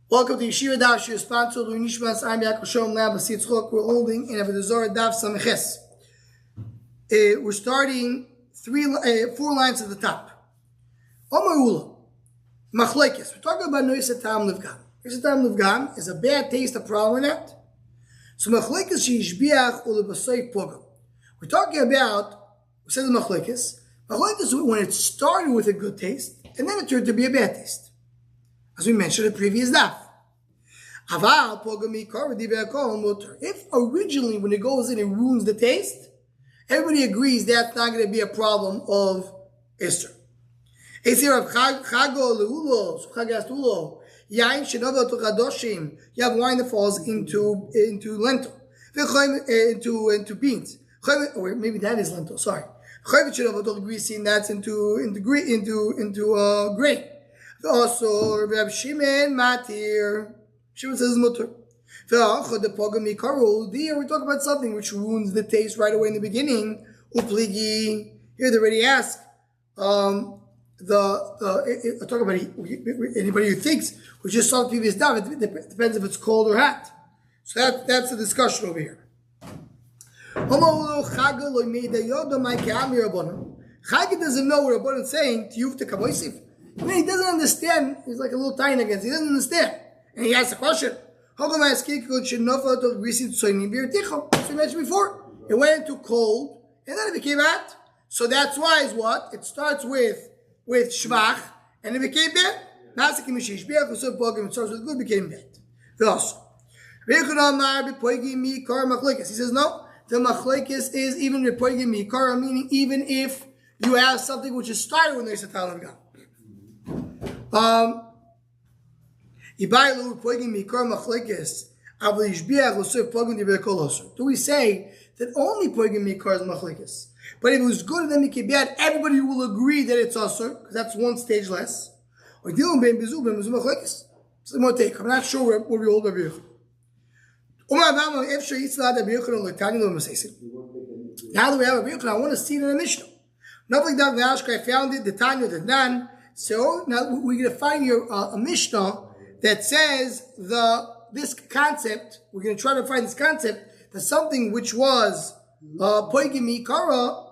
Welcome to Yeshiva Daf. You're sponsored by Nishmas. I'm Yaakov Shalom Lab. We're holding in Avoda Zara Daf Samiches. We're starting 4 lines at the top. Omar Ula Machlekes. We're talking about Noisat Tam Livgam. Noisat Tam Livgam is a bad taste of problem in it. So Machlekes Shishbiach Ula Basayif Pogam. We're talking about, we said the Machlekes. Machlekes when it started with a good taste and then it turned to be a bad taste, as we mentioned in the previous daf. If originally when it goes in it ruins the taste, everybody agrees that's not going to be a problem of Esther. You have wine that falls into lentil, into beans, or maybe that is lentil. Sorry, greasy, and that's into grain. Also, Reb Shimon Matir. Shimon says mutter. Here we talk about something which ruins the taste right away in the beginning. Upligi. Here they already ask. Talk about anybody who thinks we just saw the previous daf. It depends if it's cold or hot. So that's the discussion over here. Chag doesn't know what Rabbanan is saying to Yufta Kamoisif. I mean, he doesn't understand. He's like a little tiny against. He doesn't understand. And he asks a question. How come I ask you to know to greasy soybean beer tichel? As we mentioned before, it went into cold and then it became hot. So that's why is what it starts with shvach and it became bad. Nasikim mishish beer for some program. It starts with good, became bad. Also, he says no. The machlekes is even repoigim mikara, meaning even if you have something which is started when there's a tal of God. Do we say that only poigim mikar is machlekes? But if it was good and then became bad, everybody will agree that it's asur, because that's one stage less. Or dilum ben bezu machlekes. So more take. I'm not sure where we hold Rabbi Yochanan. Now that we have Rabbi Yochanan, I want to see it in the Mishnah. Not like that. I found it. The Tanya did none. So now we're going to find here a Mishnah that says this concept. We're going to try to find this concept that something which was poigim mikara.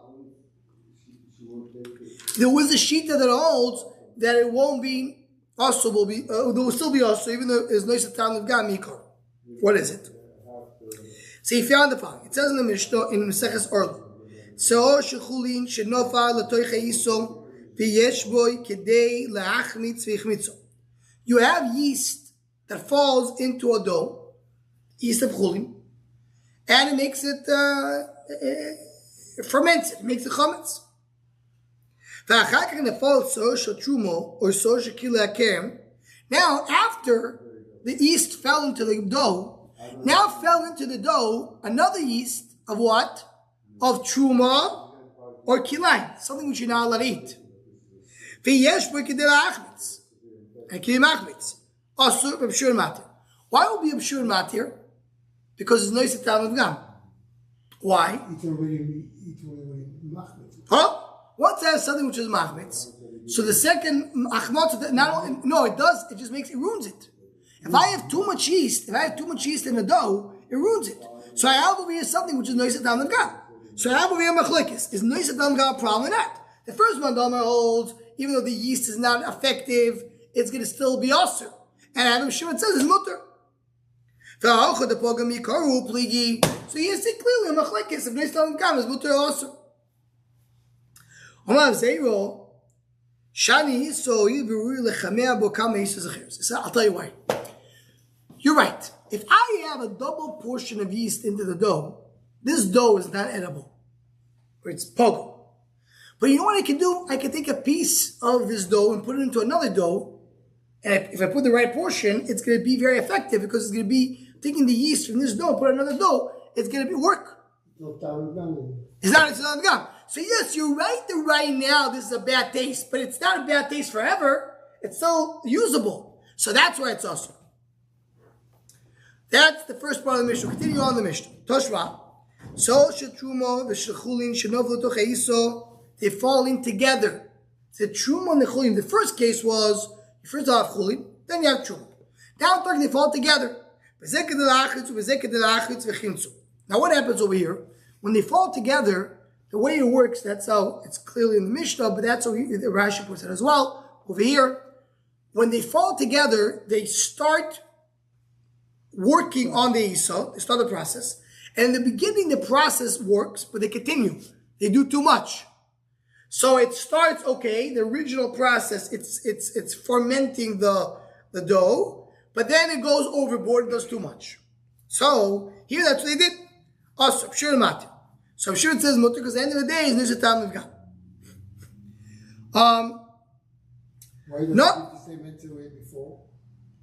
There was a shita that holds that it won't be also will be there will still be also even though there's no satan of gam mikara. What is it? So he found the following. It says in the Mishnah in Maseches Orla. So shechulin shenofa latoicha yiso. You have yeast that falls into a dough, yeast of chulin, and it makes it, ferments it, makes it chametz. Now, after the yeast fell into the dough, another yeast of what? Of truma or kilain, something which you're not allowed to eat. And also, Rabshur Matir. Why would be Rabshur Matir? Because it's no Satan of Gam. Why? Once I have something which is Machmitz, so the second Achmat, it just ruins it. If I have too much yeast in the dough, it ruins it. So I have over here something which is no Satan of Gam. So I have over here Machlekes. Is no Satan of Gam a problem or not? The first one, Dama holds, even though the yeast is not effective, it's going to still be asur. And Adam Shimon says it's mutter. So you see clearly a machlekes if Neistan Gam is mutter asur. So I'll tell you why. You're right. If I have a double portion of yeast into the dough, this dough is not edible. Or it's pogo. But you know what I can do? I can take a piece of this dough and put it into another dough. And if I put the right portion, it's going to be very effective because it's going to be taking the yeast from this dough, put another dough. It's going to be work. It's not gum. So yes, you're right that right now this is a bad taste, but it's not a bad taste forever. It's still usable. So that's why it's awesome. That's the first part of the Mishnah. Continue on the Mishnah. Toshva. So shetruma v'shechulin shenoflu tocheiso. They fall in together. The truma and the chulin. The first case was you first have chulin, then you have truma. Now they fall together. Now what happens over here? When they fall together, the way it works, that's how it's clearly in the Mishnah, but that's how the Rashi puts it as well. Over here, when they fall together, they start working on the Isa, they start the process. And in the beginning, the process works, but they continue. They do too much. So it starts, okay, the original process, it's fermenting the dough, but then it goes overboard and does too much. So here that's what they did. Also, sure matter. So I'm sure it says mutter because at the end of the day is nishatam nivga. Why don't you say mental way before?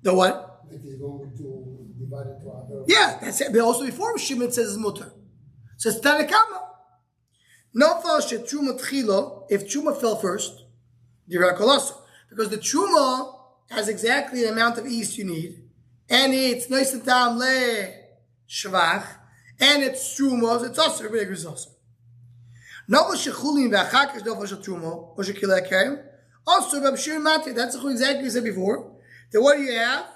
The what? That is going to divide it to other. Yeah, that's it. But also before Shimon says it's mutter. So it's tanakama. No fall truma tchilo. If truma fell first, dirakoloso, because the truma has exactly the amount of yeast you need, and it's nishatam le shvach. And it's trumos, it's also everybody agrees also. Also, Rab Shir Mati, that's exactly what we said before. Then what do you have?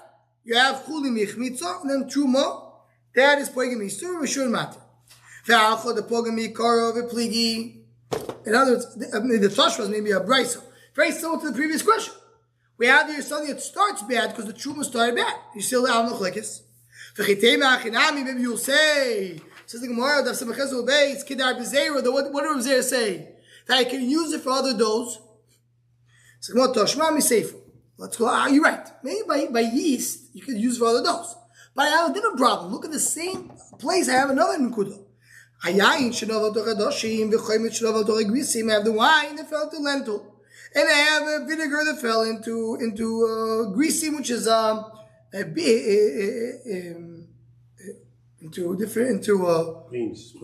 You have chulim yichmitza, and then truma, that is poigim yisur, Rab Shir Mati. Ve'alcha, the poigim yikara, v'pligi. In other words, the Tosh was maybe a brisa. Very similar to the previous question. We have here something that starts bad because the truma started bad. You still have no chlekes. Maybe you'll say, says the Gemara, what did Rav Zera say? That I can use it for other doughs. Let's go, you're right. Maybe by yeast, you could use it for other doughs. But I have a different problem. Look at the same place, I have another Nkudo. I have the wine that fell into lentil. And I have a vinegar that fell into greasy, which is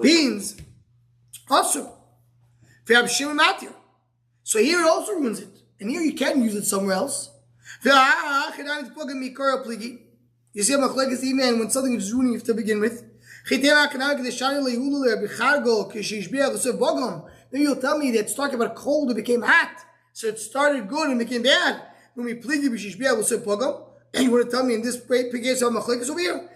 beans. Also, so here it also ruins it, and here you can use it somewhere else. You see, even when something is ruining it to begin with. Maybe you'll tell me that it's talking about cold, it became hot, so it started good and became bad. And you want to tell me in this case of machlekes over here?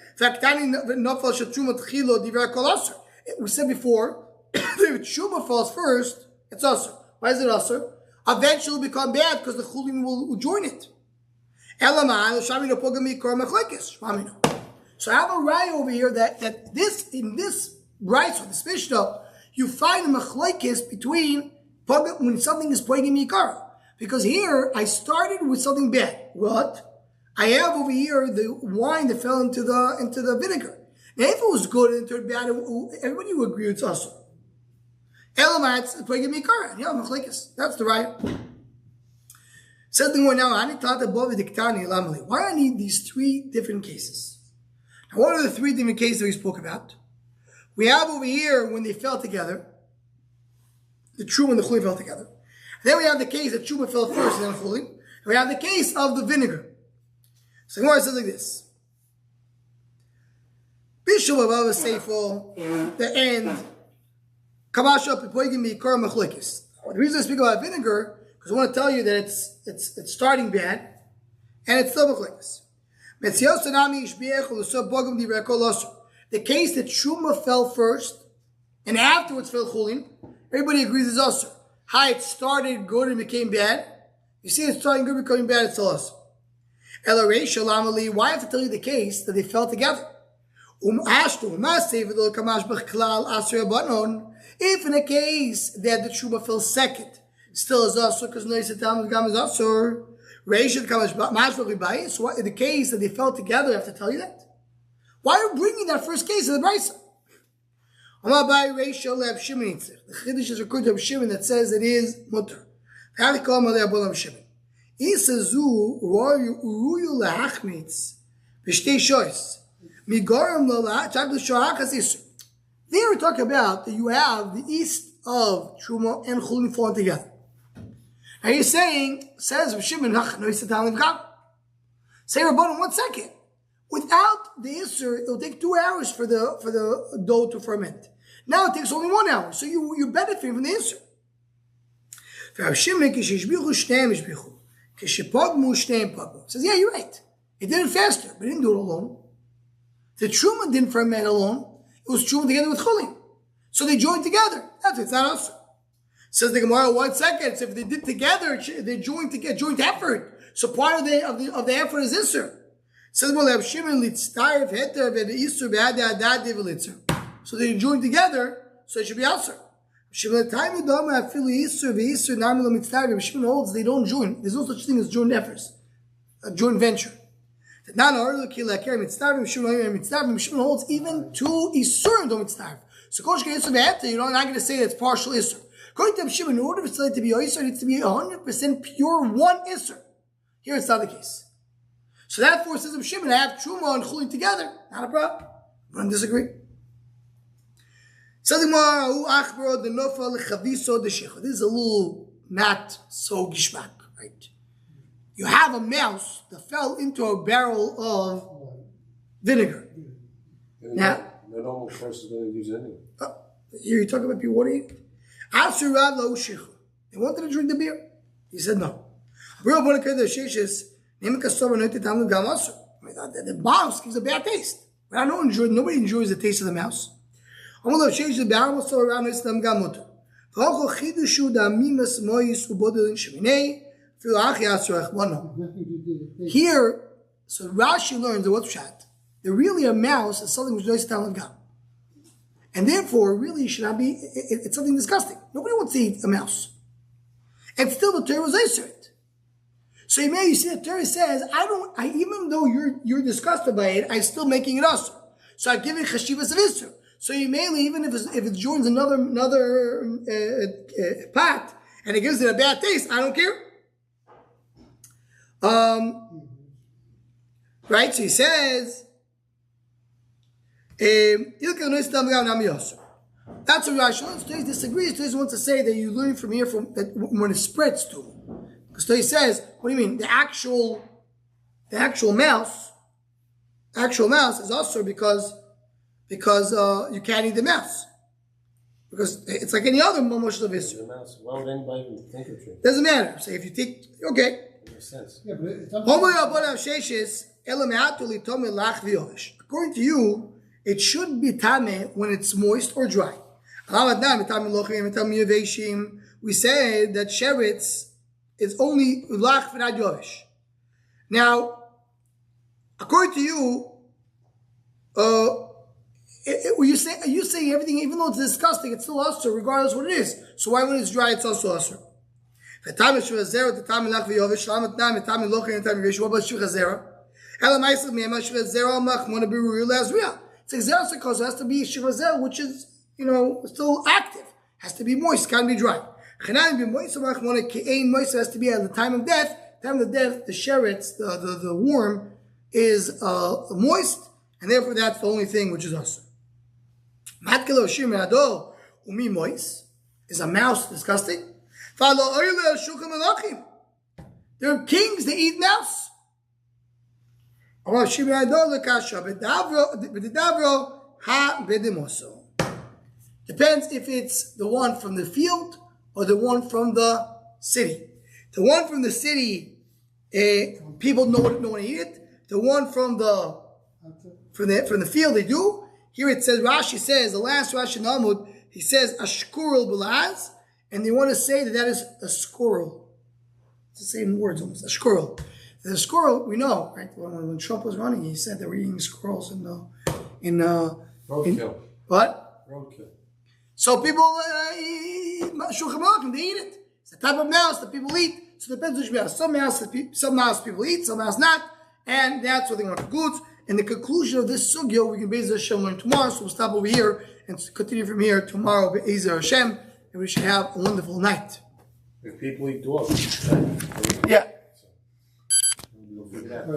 We said before, if truma falls first, it's also. Why is it also? Eventually it'll become bad because the chulim will join it. So I have a raya over here that this in this rice or this mishnah, you find a machlekes between when something is poigim yikara. Because here I started with something bad. What? I have over here the wine that fell into the vinegar. Now, if it was good and it turned bad, everybody would agree it's also. Elamats poigim yikara. Yeah, machlekes. That's the right. Says the one now. Why do I need these three different cases? Now, what are the three different cases we spoke about? We have over here when they fell together, the truma and the chulim fell together. Then we have the case that truma fell first and then chulim. And we have the case of the vinegar. So Gemara says like this. Bishul Abava Seifel, the end. Kamasha Pipoigim Mikar Machlikis. The reason I speak about vinegar, because I want to tell you that it's starting bad, and it's still Machlikis. The case that Truma fell first, and afterwards fell Chulin, everybody agrees it's also. How it started good and became bad. You see it starting good, becoming bad, it's still also. Why I have to tell you the case that they fell together? If in a case that the Truma fell second, still is also because no Yisatam Gam is also. So in the case that they fell together, I have to tell you that. Why are you bringing that first case in the Brisa? The Chiddush is recorded to Shimon that says it is mutter. There we talk about that you have the east of Truma and Chulin falling together. Now you're saying, says Shimon, say Rabbanon, 1 second. Without the Isser, it'll take 2 hours for the dough to ferment. Now it takes only 1 hour, so you're benefiting from the Isser. Says, yeah, you're right. He did it faster, but he didn't do it alone. The Truma didn't ferment alone. It was Truma together with Chulin. So they joined together. That's it. It's not us. Says the Gemara, 1 second. So if they did together, they joined together, joint effort. So part of the effort is Isser. Says well, Shimon litztarif heter v'isur b'ad adad v'litzer. So they joined together, so it should be Isser. Shimon holds they don't join. There's no such thing as joint efforts, a joint venture. Shimon holds even two Isurim don't mitztarif. So you're not going to say that it's partial Isser. According to Shimon, in order for it to be Isser, it needs to be 100% pure one Isser. Here it's not the case. So that forces Shimon to have Truma and Chulin together. Not a problem. We don't disagree. This is a little not so gishmak, right? You have a mouse that fell into a barrel of vinegar. Now, the normal person is going to use it anyway. Here you're talking about people what eat. They wanted to drink the beer. He said no. The mouse gives a bad taste. Nobody enjoys the taste of the mouse. Here, so Rashi learns that what's pshat. That really a mouse is something which does down gam. And therefore, really should not be, it's something disgusting. Nobody wants to eat a mouse. And still the Torah was Isser it. So you see the Torah says, even though you're disgusted by it, I'm still making it Isser. So I give it Chashivas of Isser. So even if it joins another pot, and it gives it a bad taste, I don't care. Right? So he says, that's what Rashi learns. Today disagrees. Today wants to say that you learn from here that when it spreads to. Because today says, what do you mean? The actual mouse is also because you can't eat the mouse. Because it's like any other momosh of Isser. Why would anybody even think of it? Doesn't matter. So if you take, okay. It makes sense. Yeah, but it's according to you, it should be tameh when it's moist or dry. We say that sheretz is only lach v'nad yovish. Now, according to you, you say everything, even though it's disgusting, it's still usher, regardless of what it is. So why when it's dry, it's also usher? What about shivcha zera? It's exactly because it has to be shivcha, which is, still active. Has to be moist, can't be dry. It has to be at the time of death. Time of death, the sheretz, the worm, is moist, and therefore that's the only thing which is usher. Is a mouse disgusting? There are kings that eat mouse. Depends if it's the one from the field or the one from the city. The one from the city, people don't want to eat it. The one from the field, they do. Here it says, Rashi says, the last Rashi Nalmud, he says, Ashkurul Balaz, and they want to say that is a squirrel. It's the same words almost, a squirrel. The squirrel, we know, right? When Trump was running, he said they were eating squirrels roadkill. What? Roadkill. So people eat shulchan aruch, they eat it. It's the type of mouse that people eat. So it depends which mouse. Some mouse people eat, some mouse not. And that's what they want to conclude. In the conclusion of this sugya, we can Be'ezer Hashem learn tomorrow. So we'll stop over here and continue from here tomorrow. Be'ezer Hashem, and we should have a wonderful night. If people eat dogs, Yeah. we'll figure it out.